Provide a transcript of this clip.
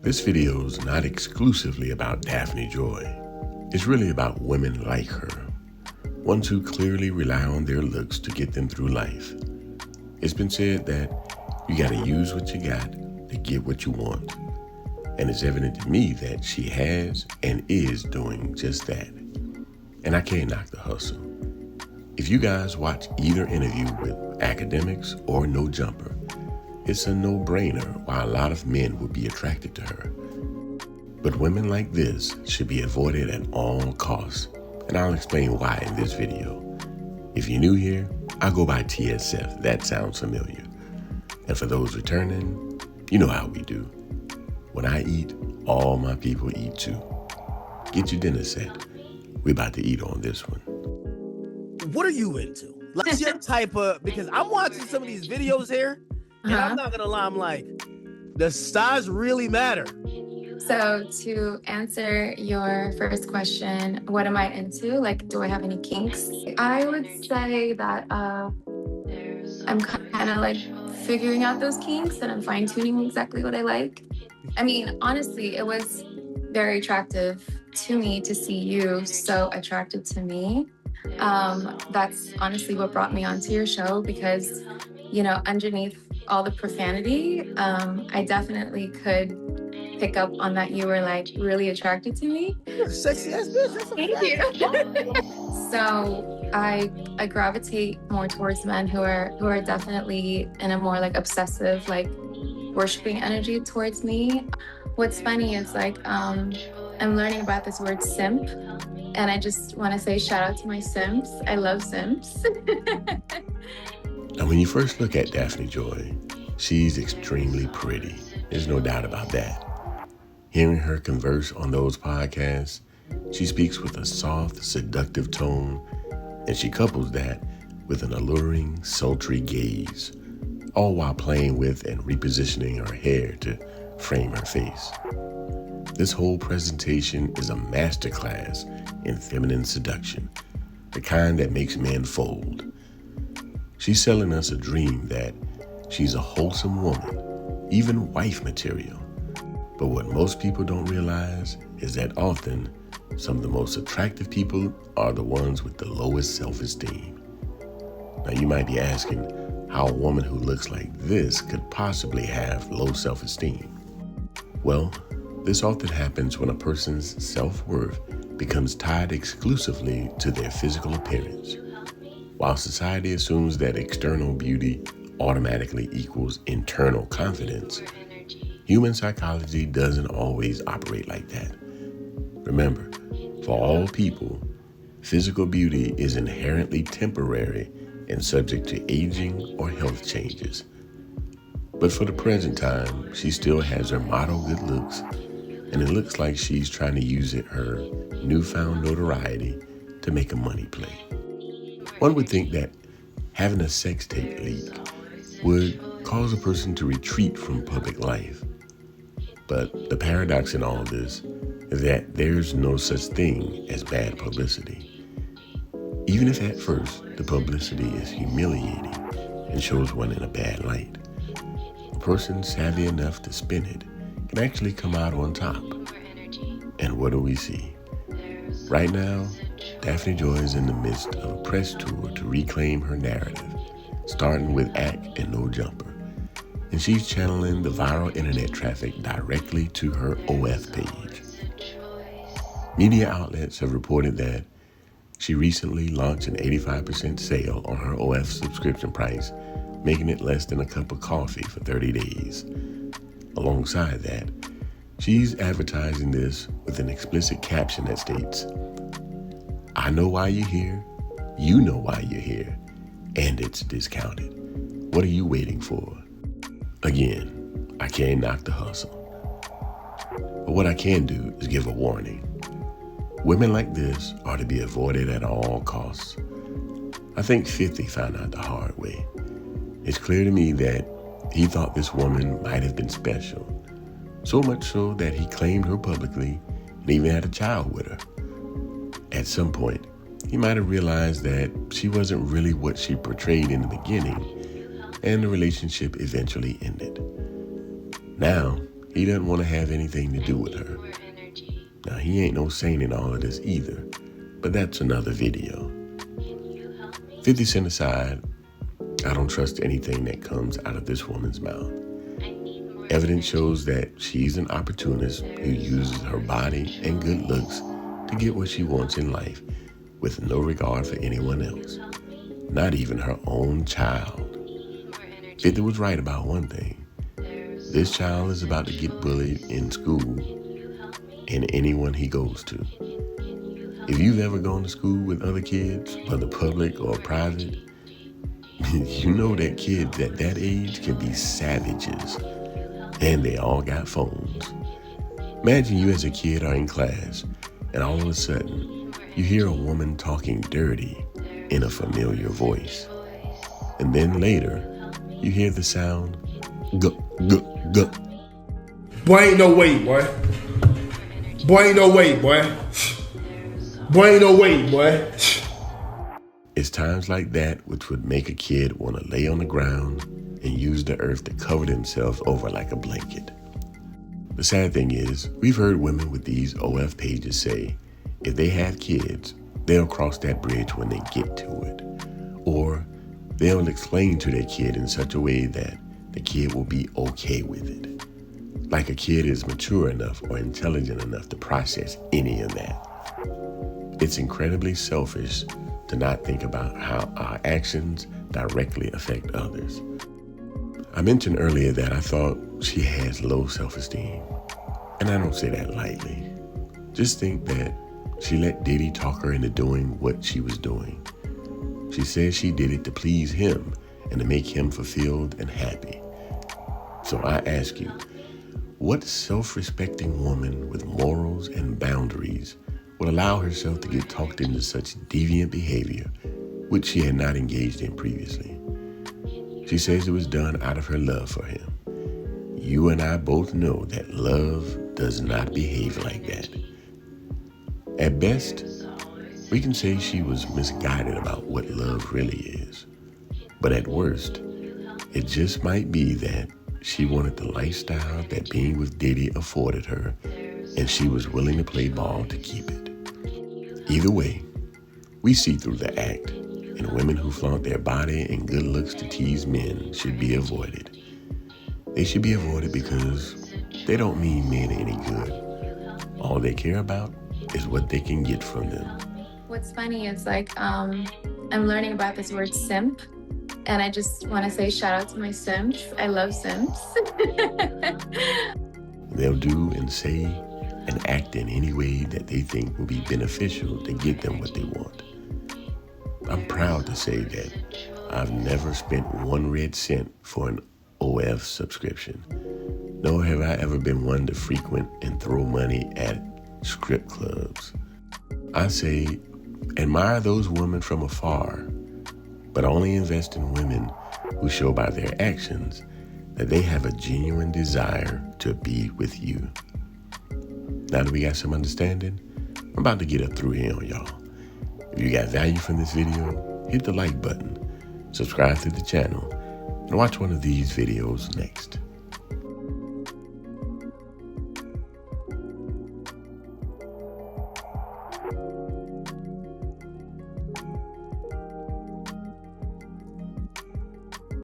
This video is not exclusively about Daphne Joy. It's really about women like her, ones who clearly rely on their looks to get them through life. It's been said that you gotta use what you got to get what you want. And it's evident to me that she has and is doing just that. And I can't knock the hustle. If you guys watch either interview with academics or No Jumper, it's a no-brainer why a lot of men would be attracted to her. But women like this should be avoided at all costs, and I'll explain why in this video. If you're new here, I go by TSF, that sounds familiar. And for those returning, you know how we do. When I eat, all my people eat too. Get your dinner set. We're about to eat on this one. What are you into? Like your type of, because I'm watching some of these videos here, and I'm not gonna lie, I'm like, does size really matter? So to answer your first question, what am I into? Like, do I have any kinks? I would say that I'm kind of like figuring out those kinks and I'm fine-tuning exactly what I like. I mean, honestly, it was very attractive to me to see you so attracted to me. That's honestly what brought me onto your show because, you know, underneath all the profanity, I definitely could pick up on that you were like really attracted to me. You're a sexy ass bitch. Thank you. So I gravitate more towards men who are definitely in a more like obsessive, like worshiping energy towards me. What's funny is like I'm learning about this word simp, and I just want to say shout out to my simps. I love simps. Now, when you first look at Daphne Joy, she's extremely pretty. There's no doubt about that. Hearing her converse on those podcasts, she speaks with a soft, seductive tone, and she couples that with an alluring, sultry gaze, all while playing with and repositioning her hair to frame her face. This whole presentation is a masterclass in feminine seduction, the kind that makes men fold. She's selling us a dream that she's a wholesome woman, even wife material. But what most people don't realize is that often some of the most attractive people are the ones with the lowest self-esteem. Now you might be asking how a woman who looks like this could possibly have low self-esteem. Well, this often happens when a person's self-worth becomes tied exclusively to their physical appearance. While society assumes that external beauty automatically equals internal confidence, human psychology doesn't always operate like that. Remember, for all people, physical beauty is inherently temporary and subject to aging or health changes. But for the present time, she still has her motto good looks, and it looks like she's trying to use her newfound notoriety to make a money play. One would think that having a sex tape leak would cause a person to retreat from public life. But the paradox in all this is that there's no such thing as bad publicity. Even if at first the publicity is humiliating and shows one in a bad light, a person savvy enough to spin it can actually come out on top. And what do we see? Right now, Daphne Joy is in the midst of a press tour to reclaim her narrative, starting with Act and No Jumper. And she's channeling the viral internet traffic directly to her OF page. Media outlets have reported that she recently launched an 85% sale on her OF subscription price, making it less than a cup of coffee for 30 days. Alongside that, she's advertising this with an explicit caption that states, "I know why you're here, you know why you're here, and it's discounted. What are you waiting for?" Again, I can't knock the hustle. But what I can do is give a warning. Women like this are to be avoided at all costs. I think 50 found out the hard way. It's clear to me that he thought this woman might have been special, so much so that he claimed her publicly and even had a child with her. At some point, he might have realized that she wasn't really what she portrayed in the beginning, and the relationship eventually ended. Now, He doesn't want to have anything to do with her. Now, he ain't no saint in all of this either, but that's another video. 50 Cent aside, I don't trust anything that comes out of this woman's mouth. Evidence shows that she's an opportunist who uses her body and good looks to get what she wants in life with no regard for anyone else, not even her own child. 50 was right about one thing. This child is about to get bullied in school and anyone he goes to. If you've ever gone to school with other kids, whether public or private, you know that kids at that age can be savages, and they all got phones. Imagine you as a kid are in class, and all of a sudden, you hear a woman talking dirty in a familiar voice. And then later, you hear the sound, guh, guh, guh. Boy, ain't no way, boy. Boy, ain't no way, boy. Boy, ain't no way, boy. It's times like that which would make a kid want to lay on the ground and use the earth to cover themselves over like a blanket. The sad thing is, we've heard women with these OF pages say, if they have kids, they'll cross that bridge when they get to it. Or they'll explain to their kid in such a way that the kid will be okay with it. Like a kid is mature enough or intelligent enough to process any of that. It's incredibly selfish to not think about how our actions directly affect others. I mentioned earlier that I thought she has low self-esteem, and I don't say that lightly. Just think that she let Diddy talk her into doing what she was doing. She says she did it to please him and to make him fulfilled and happy. So I ask you, what self-respecting woman with morals and boundaries would allow herself to get talked into such deviant behavior, which she had not engaged in previously? She says it was done out of her love for him. You and I both know that love does not behave like that. At best, we can say she was misguided about what love really is. But at worst, it just might be that she wanted the lifestyle that being with Diddy afforded her, and she was willing to play ball to keep it. Either way, we see through the act, and women who flaunt their body and good looks to tease men should be avoided. They should be avoided because they don't mean men any good. All they care about is what they can get from them. What's funny is I'm learning about this word simp, and I just want to say shout out to my simps. I love simps. They'll do and say and act in any way that they think will be beneficial to get them what they want. I'm proud to say that I've never spent 1 red cent for an OF subscription, nor have I ever been one to frequent and throw money at strip clubs. I say, admire those women from afar, but only invest in women who show by their actions that they have a genuine desire to be with you. Now that we got some understanding, I'm about to get up through here on y'all. If you got value from this video, hit the like button, subscribe to the channel, and watch one of these videos next.